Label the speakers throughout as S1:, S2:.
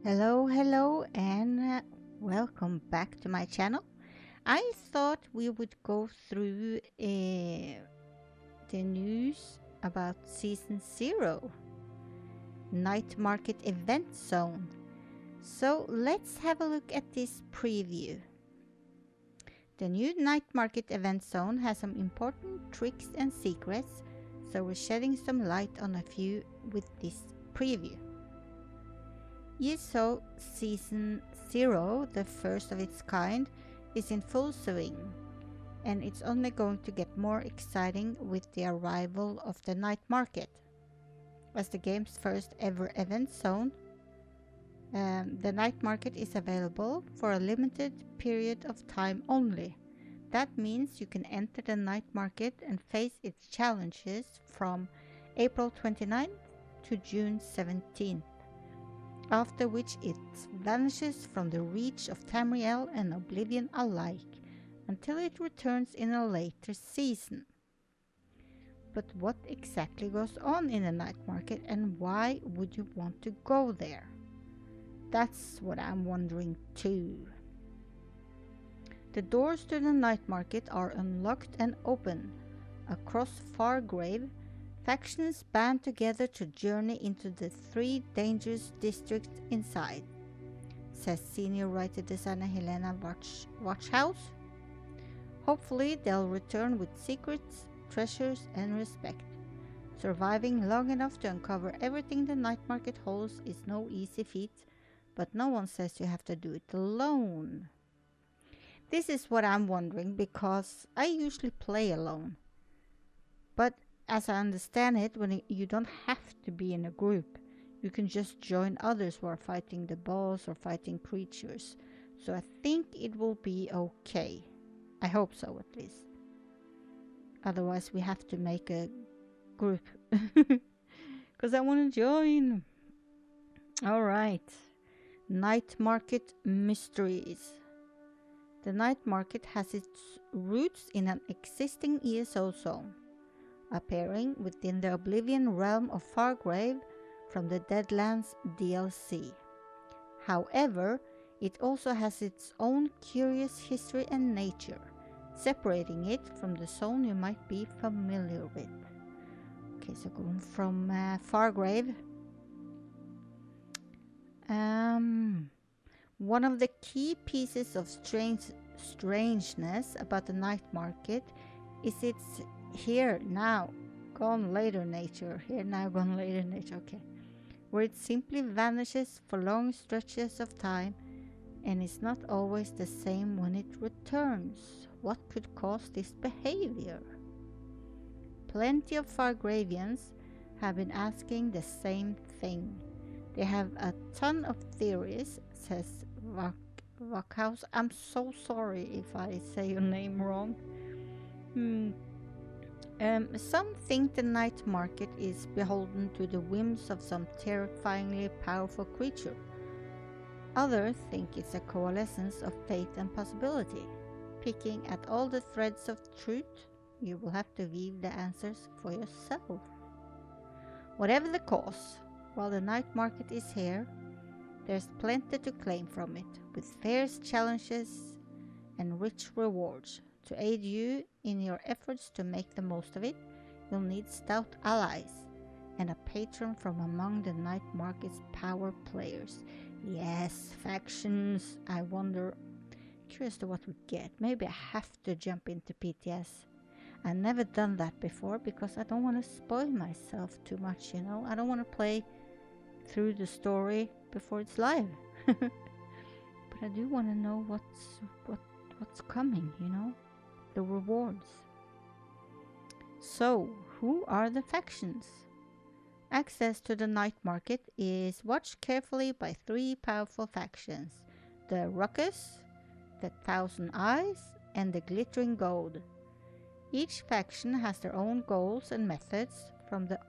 S1: Hello, and welcome back to my channel. I thought we would go through the news about Season 0, Night Market Event Zone. So let's have a look at this preview. The new Night Market Event Zone has some important tricks and secrets, so we're shedding some light on a few with this preview. ESO Season 0, the first of its kind, is in full swing, and it's only going to get more exciting with the arrival of the night market. As the game's first ever event zone, the night market is available for a limited period of time only. That means you can enter the night market and face its challenges from April 29th to June 17th. After which it vanishes from the reach of Tamriel and Oblivion alike, until it returns in a later season. But what exactly goes on in the night market, and why would you want to go there? That's what I'm wondering too. The doors to the night market are unlocked and open. Across Fargrave, factions band together to journey into the 3 dangerous districts inside, says senior writer designer Helena Watchhouse. Hopefully they'll return with secrets, treasures and respect. Surviving long enough to uncover everything the night market holds is no easy feat, but no one says you have to do it alone. This is what I'm wondering, because I usually play alone. But as I understand it, when you don't have to be in a group, you can just join others who are fighting the boss or fighting creatures. So I think it will be okay. I hope so, at least. Otherwise we have to make a group. Because I want to join. Alright. Night Market Mysteries. The night market has its roots in an existing ESO zone, appearing within the Oblivion realm of Fargrave from the Deadlands DLC. However, it also has its own curious history and nature, separating it from the zone you might be familiar with. Okay, so going from Fargrave. One of the key pieces of strangeness about the night market is its here now gone later nature. Here now gone later nature, okay. Where it simply vanishes for long stretches of time and is not always the same when it returns. What could cause this behavior? Plenty of Fargravians have been asking the same thing. They have a ton of theories, says Wackhouse. I'm so sorry if I say your name wrong. Some think the night market is beholden to the whims of some terrifyingly powerful creature. Others think it's a coalescence of fate and possibility. Picking at all the threads of truth, you will have to weave the answers for yourself. Whatever the cause, while the night market is here, there's plenty to claim from it, with fierce challenges and rich rewards. To aid you in your efforts to make the most of it, you'll need stout allies and a patron from among the night market's power players. Yes, factions. I wonder, curious to what we get. Maybe I have to jump into PTS. I've never done that before because I don't want to spoil myself too much, you know. I don't want to play through the story before it's live. But I do want to know what's coming, you know, the rewards. So, who are the factions? Access to the night market is watched carefully by 3 powerful factions: the Ruckus, the Thousand Eyes, and the Glittering Gold. Each faction has their own goals and methods, from the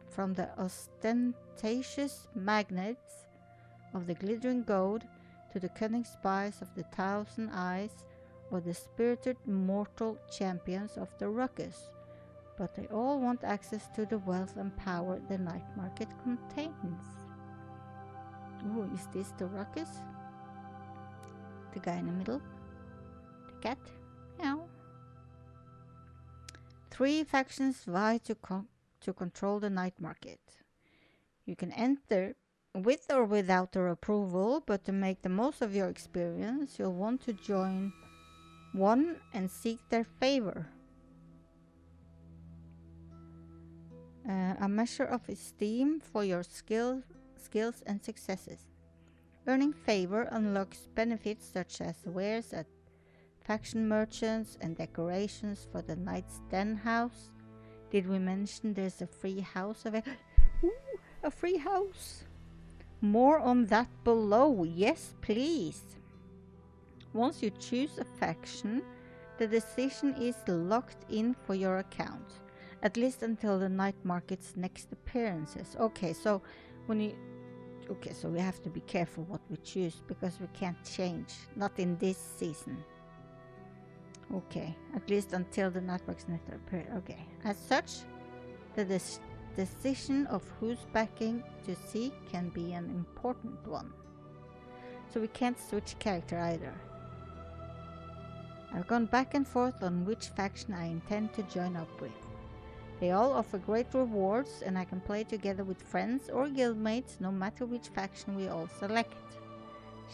S1: From the ostentatious magnets of the Glittering Gold to the cunning spies of the Thousand Eyes, or the spirited mortal champions of the Ruckus. but they all want access to the wealth and power the night market contains. Oh, is this the ruckus? The guy in the middle? The cat? Meow. 3 factions vie to control the night market. You can enter with or without their approval, but to make the most of your experience, you'll want to join one and seek their favor. A measure of esteem for your skills and successes. Earning favor unlocks benefits such as wares at faction merchants and decorations for the Knight's Den house. Did we mention there's a free house available? Ooh, a free house! More on that below. Yes, please. Once you choose a faction, the decision is locked in for your account, at least until the night market's next appearances. Okay, so we have to be careful what we choose because we can't change. Not in this season. Okay, at least until the night market's next appearance. Okay, as such, the decision of whose backing to seek can be an important one. So we can't switch character either. I've gone back and forth on which faction I intend to join up with. They all offer great rewards, and I can play together with friends or guildmates no matter which faction we all select.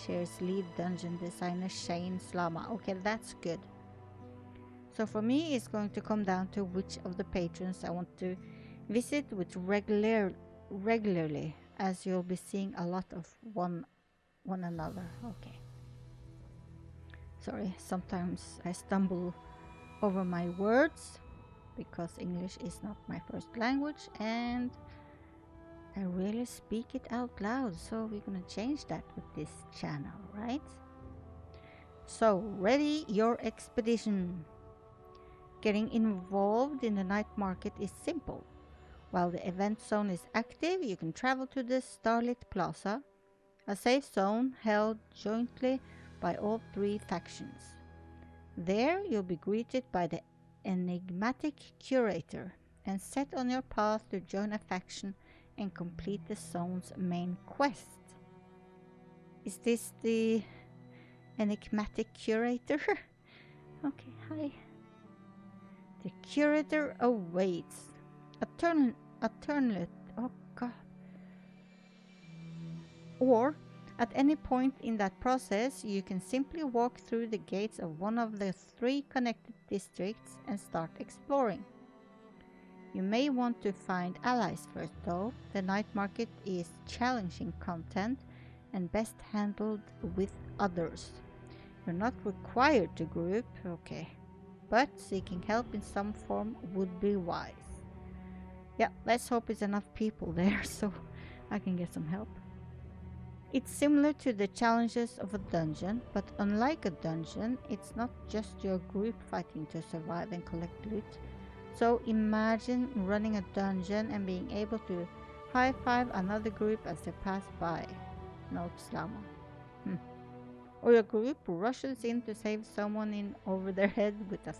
S1: Shares lead dungeon designer Shane Slama. Okay, that's good. So for me, it's going to come down to which of the patrons I want to visit with regularly, as you'll be seeing a lot of one another. Okay. Sorry, sometimes I stumble over my words because English is not my first language and I really speak it out loud, so we're gonna change that with this channel, right? So, ready your expedition. Getting involved in the night market is simple. While the event zone is active, you can travel to the Starlit Plaza, a safe zone held jointly by all 3 factions. There, you'll be greeted by the enigmatic curator and set on your path to join a faction and complete the zone's main quest. Is this the enigmatic curator? Okay, hi. The curator awaits. Oh god. Or, at any point in that process, you can simply walk through the gates of one of the 3 connected districts and start exploring. You may want to find allies first though. The night market is challenging content and best handled with others. You're not required to group, okay, but seeking help in some form would be wise. Yeah, let's hope it's enough people there so I can get some help. It's similar to the challenges of a dungeon, but unlike a dungeon, it's not just your group fighting to survive and collect loot. So imagine running a dungeon and being able to high-five another group as they pass by. No Slama. Or your group rushes in to save someone in over their head with a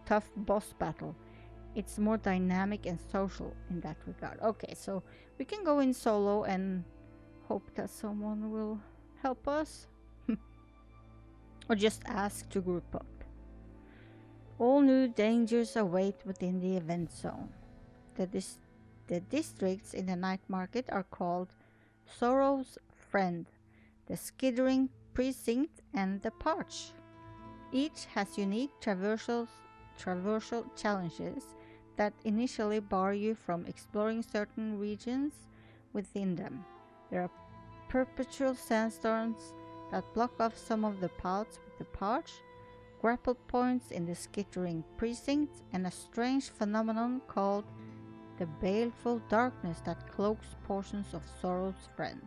S1: tough boss battle. It's more dynamic and social in that regard. Okay, so we can go in solo and hope that someone will help us. Or just ask to group up. All new dangers await within the event zone. The districts in the night market are called Sorrow's Friend, the Skittering Precinct, and the Parch. Each has unique traversal challenges that initially bar you from exploring certain regions within them. There are perpetual sandstorms that block off some of the paths with the Parch, grapple points in the Skittering Precinct, and a strange phenomenon called the baleful darkness that cloaks portions of Sorrow's Friend.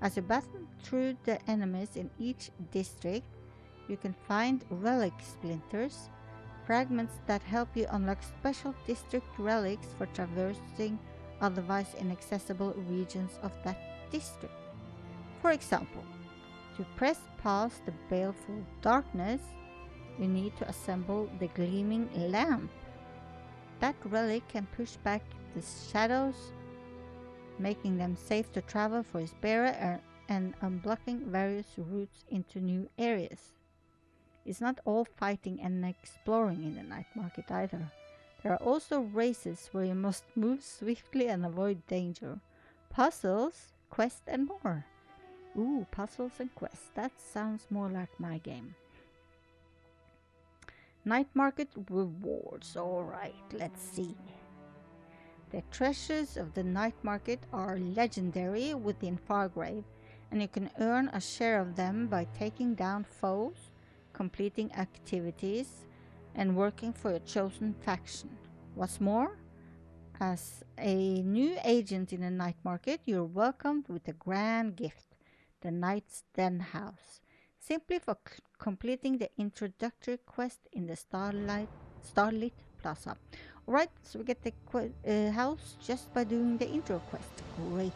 S1: As you battle through the enemies in each district, you can find relic splinters, fragments that help you unlock special district relics for traversing otherwise inaccessible regions of that district. For example, to press past the baleful darkness, you need to assemble the gleaming lamp. That relic can push back the shadows, making them safe to travel for his bearer and unblocking various routes into new areas. It's not all fighting and exploring in the night market either. There are also races where you must move swiftly and avoid danger, puzzles, quests, and more. Ooh, puzzles and quests. That sounds more like my game. Night market rewards. Alright, let's see. The treasures of the night market are legendary within Fargrave, and you can earn a share of them by taking down foes, completing activities, and working for your chosen faction. What's more, as a new agent in the night market, you're welcomed with a grand gift, the Knight's Den House, simply for completing the introductory quest in the Starlit Plaza. Alright, so we get the house just by doing the intro quest. Great.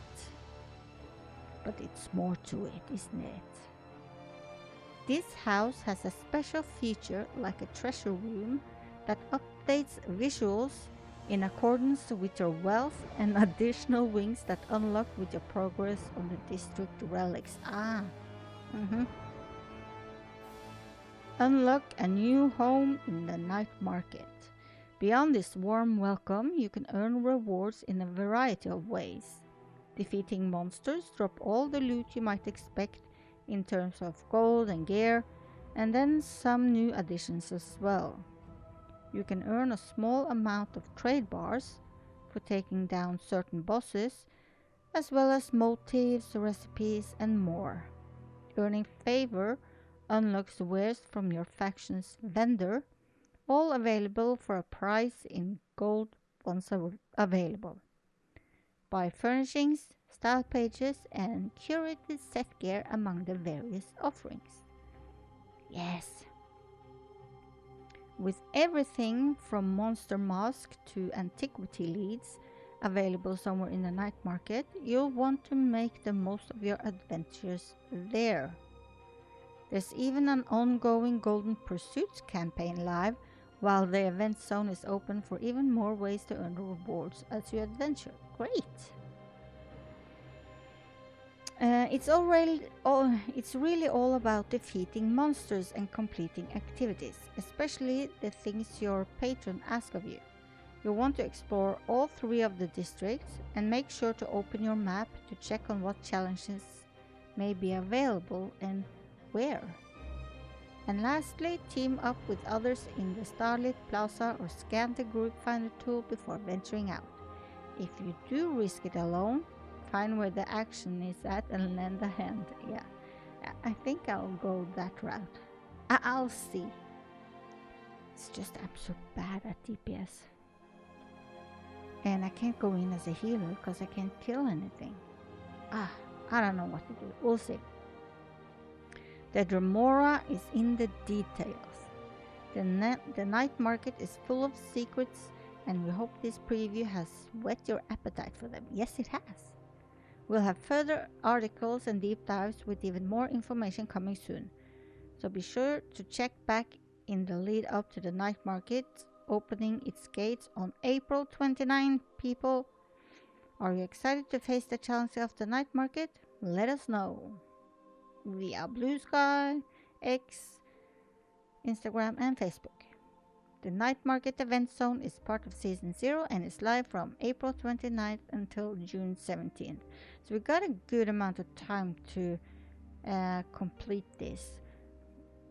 S1: But it's more to it, isn't it? This house has a special feature like a treasure room that updates visuals in accordance with your wealth and additional wings that unlock with your progress on the district relics. Unlock a new home in the night market. Beyond this warm welcome, you can earn rewards in a variety of ways. Defeating monsters drop all the loot you might expect in terms of gold and gear, and then some new additions as well. You can earn a small amount of trade bars for taking down certain bosses, as well as motives, recipes, and more. Earning favor unlocks wares from your faction's vendor, all available for a price in gold once available. Buy furnishings, style pages, and curated set gear among the various offerings. Yes. With everything from monster mask to antiquity leads available somewhere in the night market, you'll want to make the most of your adventures there. There's even an ongoing Golden Pursuits campaign live, while the event zone is open for even more ways to earn rewards as you adventure. Great! It's really all about defeating monsters and completing activities, especially the things your patron asks of you. You'll want to explore all 3 of the districts and make sure to open your map to check on what challenges may be available and where. And lastly, team up with others in the Starlit Plaza or scan the group finder tool before venturing out. If you do risk it alone, find where the action is at and lend a hand. Yeah, I think I'll go that route. I'll see. It's just I'm so bad at DPS. And I can't go in as a healer because I can't kill anything. I don't know what to do. We'll see. The Dremora is in the details. The night market is full of secrets, and we hope this preview has whet your appetite for them. Yes, it has. We'll have further articles and deep dives with even more information coming soon. So be sure to check back in the lead up to the night market opening its gates on April 29, people. Are you excited to face the challenge of the night market? Let us know via Blue Sky, X, Instagram, and Facebook. The Night Market Event Zone is part of Season 0 and is live from April 29th until June 17th. So we got a good amount of time to complete this.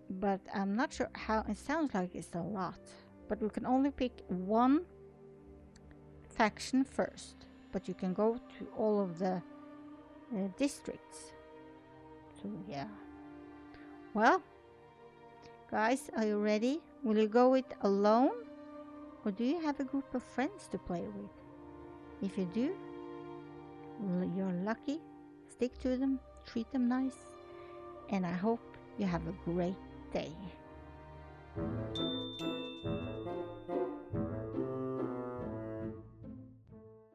S1: But I'm not sure how. It sounds like it's a lot. But we can only pick one faction first. But you can go to all of the districts. So yeah. Well, guys, are you ready? Will you go it alone? Or do you have a group of friends to play with? If you do, you're lucky. Stick to them, treat them nice, and I hope you have a great day.